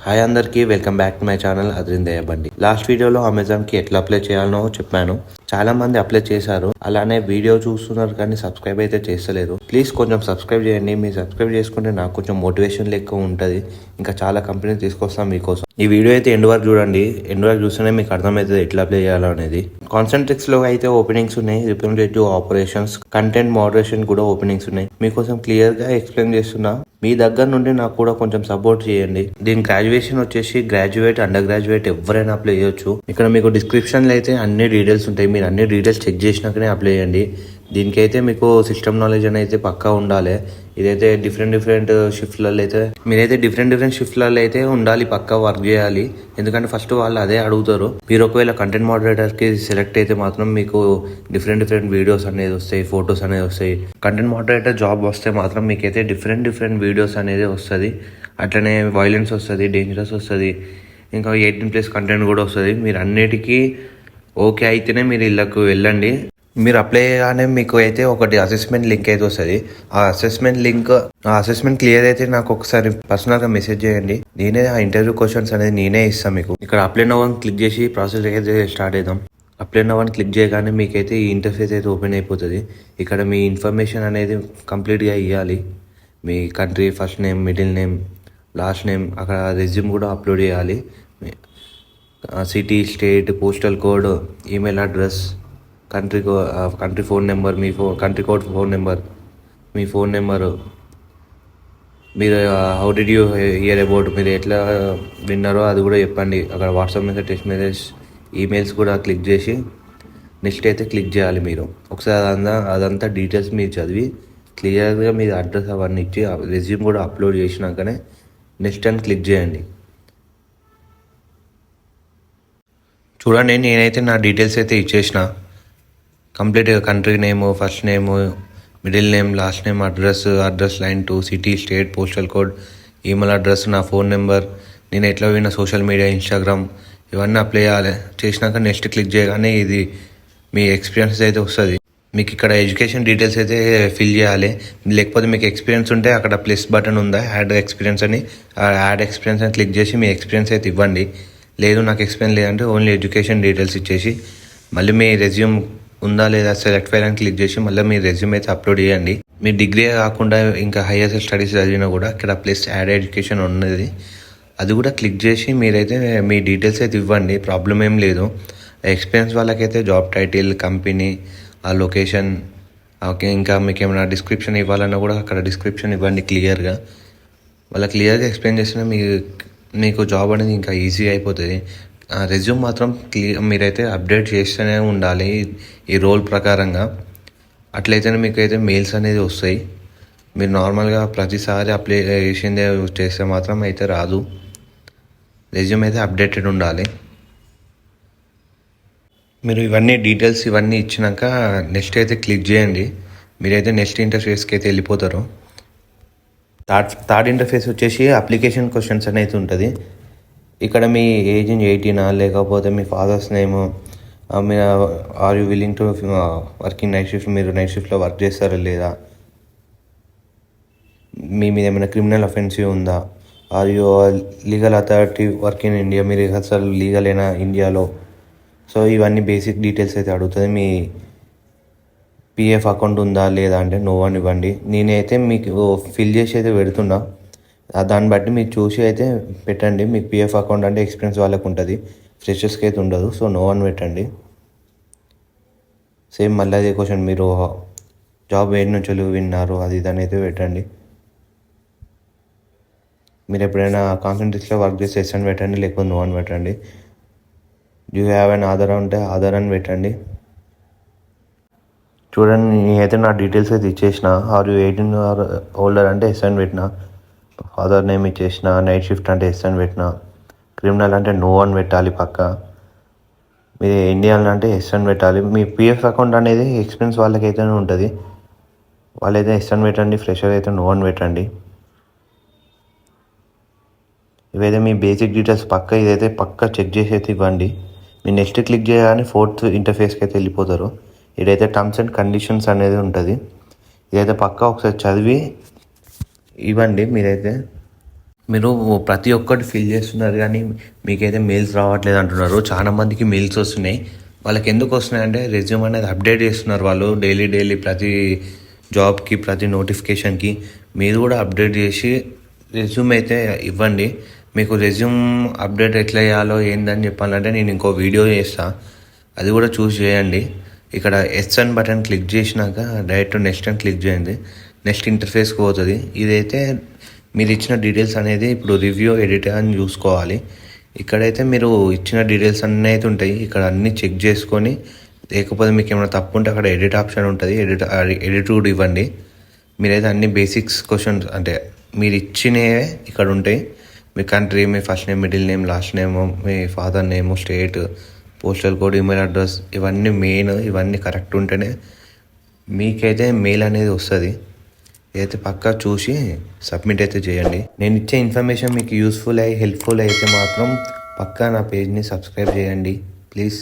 Hi అందరికీ, welcome back to my channel అద్రిందయ్య బండి. లాస్ట్ వీడియోలో అమెజాన్కి ఎట్లా అప్లై చేయాలనో చెప్పాను. చాలా మంది అప్లై చేశారు, అలానే వీడియో చూస్తున్నారు కానీ సబ్స్క్రైబ్ అయితే చేస్తలేరు. ప్లీజ్ కొంచెం సబ్స్క్రైబ్ చేయండి. మీరు సబ్స్క్రైబ్ చేసుకుంటే నాకు కొంచెం మోటివేషన్ లెక్క ఉంటుంది. ఇంకా చాలా కంపెనీలు తీసుకొస్తాం మీకోసం. ఈ వీడియో అయితే ఎండ్ వరకు చూడండి. ఎండ్ వరకు చూస్తేనే మీకు అర్థమవుతుంది ఎట్లా అప్లై చేయాలో అనేది. కాన్సెంట్రిక్స్ లో అయితే ఓపెనింగ్స్ ఉన్నాయి, రిప్రజెంటేటివ్ ఆపరేషన్స్, కంటెంట్ మోడరేషన్ కూడా ఓపెనింగ్స్ ఉన్నాయి. మీకోసం క్లియర్ గా ఎక్స్ప్లెయిన్ చేస్తున్నా. మీ దగ్గర నుండి నాకు కూడా కొంచెం సపోర్ట్ చేయండి. దీని గ్రాడ్యుయేషన్ వచ్చేసి గ్రాడ్యుయేట్, అండర్ గ్రాడ్యుయేట్ ఎవరైనా అప్లై చేయొచ్చు. ఇక్కడ మీకు డిస్క్రిప్షన్ లో అయితే అన్ని డీటెయిల్స్ ఉంటాయి. మీరు అన్ని డీటెయిల్స్ చెక్ చేసినాకనే అప్లై చేయండి. దీనికైతే మీకు సిస్టమ్ నాలెడ్జ్ అనేది పక్కా ఉండాలి. ఇదైతే డిఫరెంట్ షిఫ్ట్లలో అయితే మీరైతే డిఫరెంట్ షిఫ్ట్లలో అయితే ఉండాలి, పక్కా వర్క్ చేయాలి. ఎందుకంటే ఫస్ట్ వాళ్ళు అదే అడుగుతారు. మీరు ఒకవేళ కంటెంట్ మోడరేటర్ కి సెలెక్ట్ అయితే మాత్రం మీకు డిఫరెంట్ వీడియోస్ అనేది వస్తాయి, ఫొటోస్ అనేది వస్తాయి. కంటెంట్ మోడరేటర్ జాబ్ వస్తే మాత్రం మీకైతే డిఫరెంట్ వీడియోస్ అనేది వస్తుంది. అట్లనే వైలెన్స్ వస్తుంది, డేంజరస్ వస్తుంది, ఇంకా 18+ కంటెంట్ కూడా వస్తుంది. మీరు అన్నిటికీ ఓకే అయితేనే మీరు ఇళ్ళకు వెళ్ళండి. మీరు అప్లై చేయగానే మీకు అయితే ఒకటి అసెస్మెంట్ లింక్ అయితే వస్తుంది. ఆ అసెస్మెంట్ క్లియర్ అయితే నాకు ఒకసారి పర్సనల్గా మెసేజ్ చేయండి. నేనే ఆ ఇంటర్వ్యూ క్వశ్చన్స్ అనేది నేనే ఇస్తాను మీకు. ఇక్కడ అప్లై నౌ అని క్లిక్ చేసి ప్రాసెస్ అయితే స్టార్ట్ అవుదాం. అప్లై నౌ అని క్లిక్ చేయగానే మీకైతే ఈ ఇంటర్ఫేస్ అయితే ఓపెన్ అయిపోతుంది. ఇక్కడ మీ ఇన్ఫర్మేషన్ అనేది కంప్లీట్గా ఇవ్వాలి. మీ country, first name, middle name, last name, అక్కడ రెజ్యూమ్ కూడా అప్లోడ్ చేయాలి. City, state, postal code, email address, country phone number, country code phone number, మీ ఫోన్ నెంబరు, మీరు how did you hear about, మీరు ఎట్లా విన్నారో అది కూడా చెప్పండి. అక్కడ WhatsApp message, text message, emails కూడా క్లిక్ చేసి నెక్స్ట్ అయితే క్లిక్ చేయాలి. మీరు ఒకసారి అదంతా డీటెయిల్స్ మీరు చదివి క్లియర్గా మీరు అడ్రస్ అవన్నీ ఇచ్చి రెజ్యూమ్ కూడా అప్లోడ్ చేసినాకనే నెక్స్ట్ అని క్లిక్ చేయండి. చూడండి, నేనైతే నా డీటెయిల్స్ అయితే ఇచ్చేసిన. కంప్లీట్గా country name, first name, middle name, last name, address line 2, city, state, postal code, email address, నా ఫోన్ నెంబర్, నేను ఎట్లా విన్నా సోషల్ మీడియా, ఇన్స్టాగ్రామ్, ఇవన్నీ అప్లై చేయాలి. చేసినాక నెక్స్ట్ క్లిక్ చేయగానే ఇది మీ ఎక్స్పీరియన్స్ అయితే వస్తుంది. మీకు ఇక్కడ ఎడ్యుకేషన్ డీటెయిల్స్ అయితే ఫిల్ చేయాలి. లేకపోతే మీకు ఎక్స్పీరియన్స్ ఉంటే అక్కడ ప్లస్ బటన్ ఉందా, యాడ్ ఎక్స్పీరియన్స్ అని క్లిక్ చేసి మీ ఎక్స్పీరియన్స్ అయితే ఇవ్వండి. లేదు నాకు ఎక్స్పీరియన్స్ లేదంటే ఓన్లీ ఎడ్యుకేషన్ డీటెయిల్స్ ఇచ్చేసి మళ్ళీ మీ రెజ్యూమ్ ఉందా లేదా సెలెక్ట్ ఫైల్ అని క్లిక్ చేసి మళ్ళీ మీ రెజ్యూమ్ అయితే అప్లోడ్ చేయండి. మీ డిగ్రీ కాకుండా ఇంకా హైయర్ స్టడీస్ చదివినా కూడా ఇక్కడ ప్లస్ యాడ్ ఎడ్యుకేషన్ ఉన్నది, అది కూడా క్లిక్ చేసి మీరైతే మీ డీటెయిల్స్ అయితే ఇవ్వండి. ప్రాబ్లం ఏం లేదు. ఎక్స్పీరియన్స్ వాళ్ళకైతే జాబ్ టైటిల్, కంపెనీ, ఆ లొకేషన్, ఓకే, ఇంకా మీకు ఏమైనా డిస్క్రిప్షన్ ఇవ్వాలన్నా కూడా అక్కడ డిస్క్రిప్షన్ ఇవ్వండి క్లియర్గా. వాళ్ళ క్లియర్గా ఎక్స్ప్లెయిన్ చేసినా మీకు జాబ్ అనేది ఇంకా ఈజీ అయిపోతుంది. రెజ్యూమ్ మాత్రం మీరైతే అప్డేట్ చేస్తూనే ఉండాలి ఈ రోల్ ప్రకారంగా. అట్లయితేనే మీకు అయితే మెయిల్స్ అనేది వస్తాయి. మీరు నార్మల్గా ప్రతిసారి అప్లై చేసిందే చేస్తే మాత్రం అయితే రాదు. రెజ్యూమ్ అయితే అప్డేటెడ్ ఉండాలి. మీరు ఇవన్నీ డీటెయిల్స్ ఇవన్నీ ఇచ్చినాక నెక్స్ట్ అయితే క్లిక్ చేయండి. మీరైతే నెక్స్ట్ ఇంటర్ఫేస్కి అయితే వెళ్ళిపోతారు. థర్డ్ ఇంటర్ఫేస్ వచ్చేసి అప్లికేషన్ క్వశ్చన్స్ అనేది ఉంటుంది. ఇక్కడ మీ ఏజ్ 18 లేకపోతే మీ ఫాదర్స్ నేమ్, మీరు are you willing to working night shift, మీరు నైట్ షిఫ్ట్లో వర్క్ చేస్తారా లేదా, మీ మీద ఏమైనా క్రిమినల్ అఫెన్సివ్ ఉందా, are you legal authority work in India, మీరు అసలు లీగల్ అయినా ఇండియాలో. సో ఇవన్నీ బేసిక్ డీటెయిల్స్ అయితే అడుగుతుంది. మీ పిఎఫ్ అకౌంట్ ఉందా లేదా అంటే నో అని ఇవ్వండి. నేనైతే మీకు ఫిల్ చేసి అయితే పెడుతున్నా, దాన్ని బట్టి మీరు చూసి అయితే పెట్టండి. మీకు పిఎఫ్ అకౌంట్ అంటే ఎక్స్పీరియన్స్ వాళ్ళకు ఉంటుంది, ఫ్రెషర్స్కి అయితే ఉండదు. సో నో అని పెట్టండి. సేమ్ మళ్ళీ అదే క్వశ్చన్, మీరు జాబ్ వేడి నుంచి విన్నారు అది ఇదని అయితే పెట్టండి. మీరు ఎప్పుడైనా కాన్సంట్రేట్స్లో వర్క్ చేస్తే ఎస్ అని పెట్టండి, లేకపోతే నో అని పెట్టండి. యూ హ్యావ్ అన్ ఆధార్ ఉంటే ఆధార్ అని పెట్టండి. చూడండి, నేనైతే నా డీటెయిల్స్ అయితే ఇచ్చేసిన. ఆర్ యూ 18 or older అంటే ఎస్ అని పెట్టిన, ఫాదర్ నేమ్ ఇచ్చేసిన, నైట్ షిఫ్ట్ అంటే ఎస్ అని పెట్టిన, క్రిమినల్ అంటే నో అని పెట్టాలి పక్క, మీరు ఇండియన్ అంటే ఎస్ అని పెట్టాలి. మీ పిఎఫ్ అకౌంట్ అనేది ఎక్స్పీరియన్స్ వాళ్ళకైతే ఉంటుంది, వాళ్ళైతే ఎస్ అని పెట్టండి, ఫ్రెషర్ అయితే నో అని పెట్టండి. ఇవైతే మీ బేసిక్ డీటెయిల్స్ ఇదైతే పక్క చెక్ చేసి అయితే ఇవ్వండి. మీరు నెక్స్ట్ క్లిక్ చేయగానే 4th ఇంటర్ఫేస్కి అయితే వెళ్ళిపోతారు. ఇదైతే టర్మ్స్ అండ్ కండిషన్స్ అనేది ఉంటుంది. ఇదైతే పక్కా ఒకసారి చదివి ఇవ్వండి. మీరైతే మీరు ప్రతి ఒక్కటి ఫిల్ చేస్తున్నారు కానీ మీకైతే మెయిల్స్ రావట్లేదు అంటున్నారు. చాలా మందికి మెయిల్స్ వస్తున్నాయి. వాళ్ళకి ఎందుకు వస్తున్నాయి అంటే రెజ్యూమ్ అనేది అప్డేట్ చేస్తున్నారు వాళ్ళు డైలీ ప్రతి జాబ్కి ప్రతి నోటిఫికేషన్కి. మీరు కూడా అప్డేట్ చేసి రెజ్యూమ్ అయితే ఇవ్వండి. మీకు రెజ్యూమ్ అప్డేట్ ఎట్లా చేయాలో ఏందని చెప్పాలంటే నేను ఇంకో వీడియో చేస్తా, అది కూడా చూసి చేయండి. ఇక్కడ ఎస్ఎన్ బటన్ క్లిక్ చేసినాక డైరెక్ట్ నెక్స్ట్ అని క్లిక్ చేయండి. నెక్స్ట్ ఇంటర్ఫేస్కి పోతుంది. ఇదైతే మీరు ఇచ్చిన డీటెయిల్స్ అనేది ఇప్పుడు రివ్యూ ఎడిట్ అని చూసుకోవాలి. ఇక్కడైతే మీరు ఇచ్చిన డీటెయిల్స్ అన్నీ అయితే ఉంటాయి. ఇక్కడ అన్నీ చెక్ చేసుకొని లేకపోతే మీకు ఏమైనా తప్పు ఉంటే అక్కడ ఎడిట్ ఆప్షన్ ఉంటుంది, ఎడిట్ కూడా ఇవ్వండి. మీరైతే అన్ని బేసిక్స్ క్వశ్చన్స్ అంటే మీరు ఇచ్చినవే ఇక్కడ ఉంటాయి. మీ కంట్రీ, మీ first name, middle name, last name, మీ father name, state, postal code, email address, ఇవన్నీ మెయిన్. ఇవన్నీ కరెక్ట్ ఉంటేనే మీకైతే మెయిల్ అనేది వస్తుంది. అయితే పక్కా చూసి సబ్మిట్ అయితే చేయండి. నేను ఇచ్చే ఇన్ఫర్మేషన్ మీకు యూస్ఫుల్ హెల్ప్ఫుల్ అయితే మాత్రం పక్కా నా పేజ్ని సబ్స్క్రైబ్ చేయండి ప్లీజ్.